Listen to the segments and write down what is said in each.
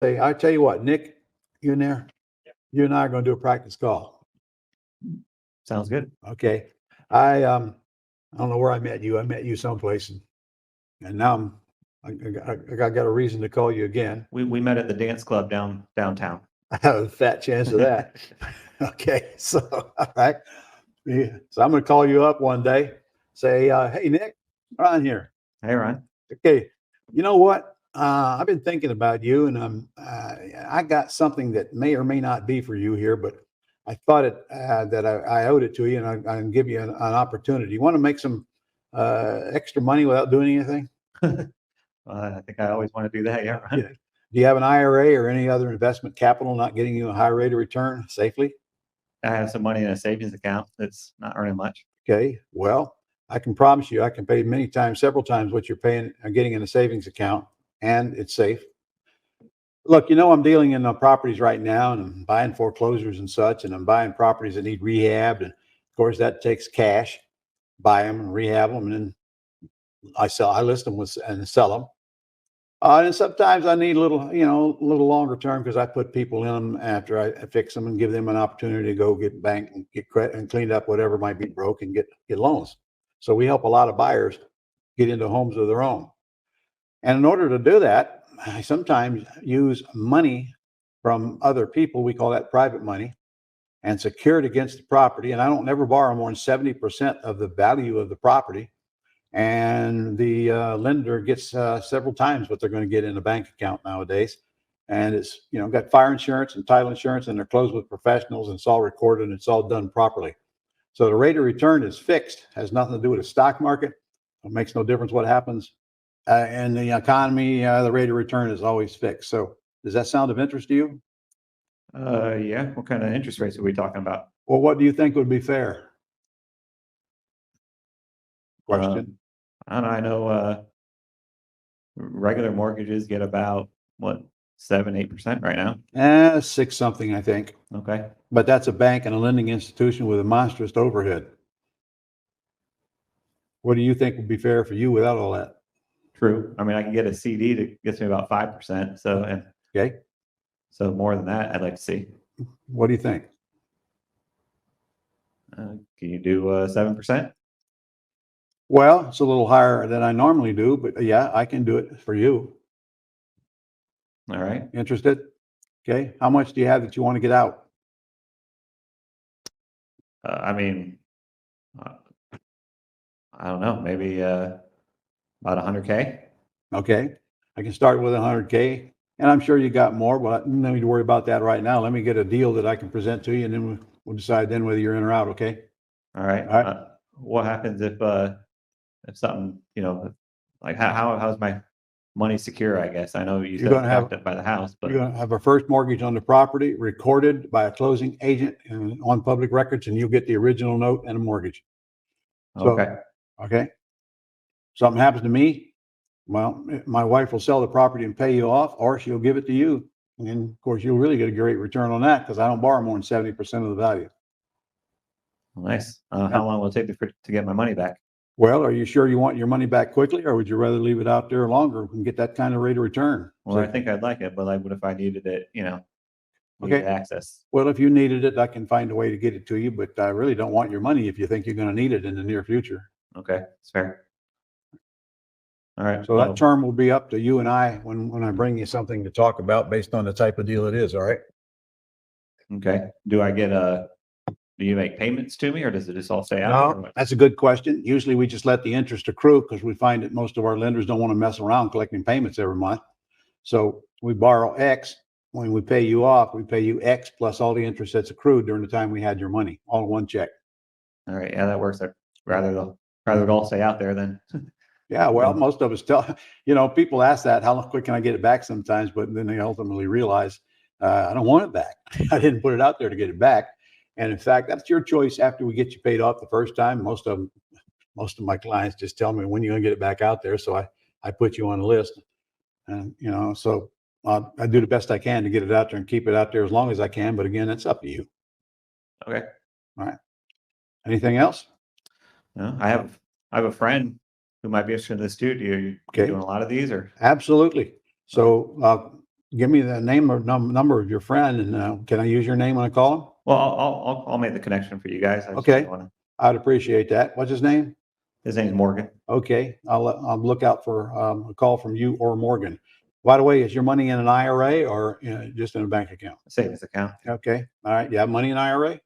Hey, I tell you what, Nick, you in there? You and I are going to do a practice call. Sounds good. Okay. I don't know where I met you. I met you someplace, and now I got a reason to call you again. We met at the dance club downtown. I have a fat chance of that. Okay. So, all right. Yeah. So I'm going to call you up one day, say, hey, Nick, Ron here. Hey, Ryan. Okay. You know what? I've been thinking about you, and I got something that may or may not be for you here, but I thought that I owed it to you, and I can give you an opportunity. You want to make some extra money without doing anything? I think I always want to do that. Yeah, Ryan. Yeah. Do you have an IRA or any other investment capital not getting you a high rate of return safely? I have some money in a savings account that's not earning much. Okay. Well, I can promise you I can pay several times what you're paying getting in a savings account, and it's safe. Look, I'm dealing in properties right now, and I'm buying foreclosures and such, and I'm buying properties that need rehab. And of course, that takes cash, buy them and rehab them. And then I list them and sell them. And sometimes I need a little longer term because I put people in them after I fix them and give them an opportunity to go get bank and get credit and cleaned up whatever might be broke and get loans. So we help a lot of buyers get into homes of their own. And in order to do that, I sometimes use money from other people. We call that private money, and secure it against the property. And I don't never borrow more than 70% of the value of the property. And the lender gets several times what they're going to get in a bank account nowadays. And it's, got fire insurance and title insurance, and they're closed with professionals, and it's all recorded, and it's all done properly. So the rate of return is fixed, has nothing to do with the stock market. It makes no difference what happens in the economy. The rate of return is always fixed. So does that sound of interest to you? Yeah. What kind of interest rates are we talking about? Well, what do you think would be fair? Question. I don't know. I know regular mortgages get about what, 7-8% right now. 6 something, I think. Okay. But that's a bank and a lending institution with a monstrous overhead. What do you think would be fair for you without all that? True. I mean, I can get a CD that gets me about 5%. So, Okay. So more than that, I'd like to see. What do you think? Can you do 7%? Well, it's a little higher than I normally do, but yeah, I can do it for you. All right. Interested? Okay. How much do you have that you want to get out? I mean, I don't know, maybe about 100K. Okay. I can start with 100K, and I'm sure you got more, but no need to worry about that right now. Let me get a deal that I can present to you, and then we'll decide then whether you're in or out. Okay. All right. All right. What happens if something, like how's my money secure? I guess I know you said backed up by the house, but you're going to have a first mortgage on the property recorded by a closing agent and on public records, and you'll get the original note and a mortgage. So, okay. Something happens to me, well, my wife will sell the property and pay you off, or she'll give it to you. And of course, you'll really get a great return on that because I don't borrow more than 70% of the value. Nice. How long will it take to get my money back? Well, are you sure you want your money back quickly, or would you rather leave it out there longer and get that kind of rate of return? Well, I think I'd like it, but what if I needed it, Okay. access? Well, if you needed it, I can find a way to get it to you, but I really don't want your money if you think you're going to need it in the near future. Okay, that's fair. All right. So that term will be up to you and I when I bring you something to talk about based on the type of deal it is. All right. Okay. Do you make payments to me, or does it just all stay No, out? that's a good question. Usually we just let the interest accrue because we find that most of our lenders don't want to mess around collecting payments every month. So we borrow X. When we pay you off, we pay you X plus all the interest that's accrued during the time we had your money, all in one check. All right. Yeah, that works. I'd rather it all stay out there than. Yeah, well, most of us people ask that, how quick can I get it back sometimes, but then they ultimately realize, I don't want it back. I didn't put it out there to get it back. And in fact, that's your choice after we get you paid off the first time. Most of my clients just tell me when you're going to get it back out there. So I put you on the list, and, so I do the best I can to get it out there and keep it out there as long as I can. But again, it's up to you. Okay. All right. Anything else? No, I have a friend who might be interested in this too. Do you doing a lot of these, or? Absolutely. So give me the name or number of your friend, and can I use your name when I call him? Well, I'll make the connection for you guys. I just Okay. didn't wanna- I'd appreciate that. What's his name? His name's Morgan. Okay, I'll look out for a call from you or Morgan. By the way, is your money in an IRA or just in a bank account? Savings account. Okay, all right. You have money in IRA?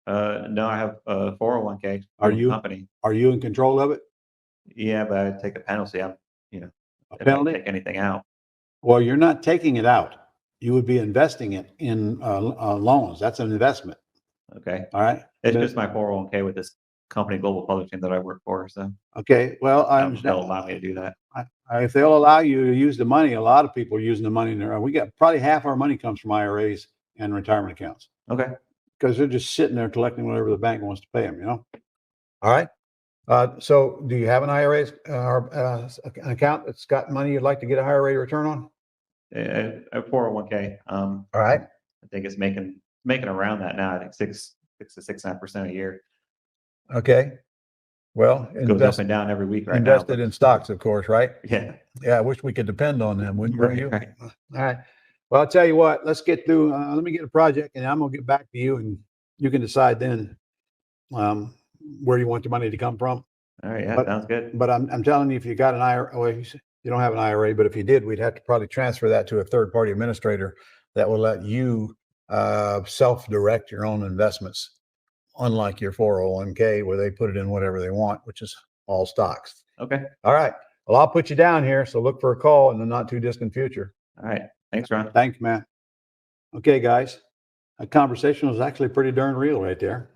No, I have a 401k. Are from the you- company? Are you in control of it? Yeah, but I take a penalty. I'm, you know, A if I penalty? take anything out. Well, you're not taking it out. You would be investing it in loans. That's an investment. Okay. All right. It's just my 401k with this company, Global Publishing, that I work for. So Okay. Well, I they'll understand. allow me to do that. If they'll allow you to use the money, a lot of people are using the money in there. We got probably half our money comes from IRAs and retirement accounts Okay. because they're just sitting there collecting whatever the bank wants to pay them, All right. So do you have an IRA or an account that's got money you'd like to get a higher rate of return on? A 401k. All right. I think it's making around that now. I think 6 to 6.5% a year. Okay. Well, It goes up and down every week right now. invested in stocks, of course, right? Yeah. Yeah, I wish we could depend on them, wouldn't Right, you? right. All right. Well, I'll tell you what, let's get through. Let me get a project and I'm going to get back to you and you can decide then where you want your money to come from. All right. Yeah. But- Sounds good. But I'm telling you, if you got an IRA, well, you don't have an IRA, but if you did, we'd have to probably transfer that to a third party administrator that will let you self-direct your own investments, unlike your 401k where they put it in whatever they want, which is all stocks. Okay. All right. Well, I'll put you down here. So look for a call in the not too distant future. All right. Thanks, Ron. Thanks, man. Okay, guys. That conversation was actually pretty darn real right there.